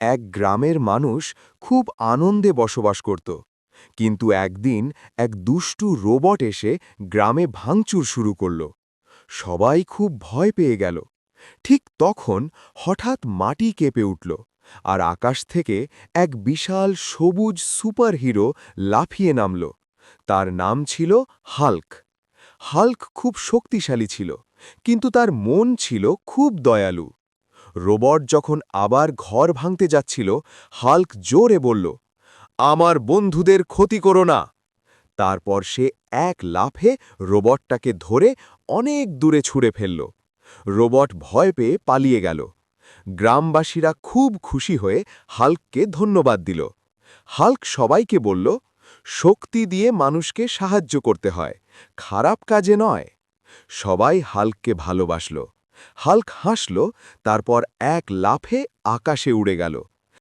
এক গ্রামের মানুষ খুব আনন্দে বসবাস করত কিন্তু একদিন এক দুষ্টু রোবট এসে গ্রামে ভাঙচুর শুরু করল। সবাই খুব ভয় পেয়ে গেল। ঠিক তখন হঠাৎ মাটি কেঁপে উঠল, আর আকাশ থেকে এক বিশাল সবুজ সুপারহিরো লাফিয়ে নামল। তার নাম ছিল হাল্ক। হাল্ক খুব শক্তিশালী ছিল, কিন্তু তার মন ছিল খুব দয়ালু। রোবট যখন আবার ঘর ভাঙতে যাচ্ছিল, হাল্ক জোরে বলল, আমার বন্ধুদের ক্ষতি করো না। তারপর সে এক লাফে রোবটটাকে ধরে অনেক দূরে ছুঁড়ে ফেলল। রোবট ভয় পেয়ে পালিয়ে গেল। গ্রামবাসীরা খুব খুশি হয়ে হাল্ককে ধন্যবাদ দিল। হাল্ক সবাইকে বলল, শক্তি দিয়ে মানুষকে সাহায্য করতে হয়, খারাপ কাজে নয়। সবাই হাল্ককে ভালোবাসল। হাল্ক হাসল, তারপর এক লাফে আকাশে উড়ে গেল।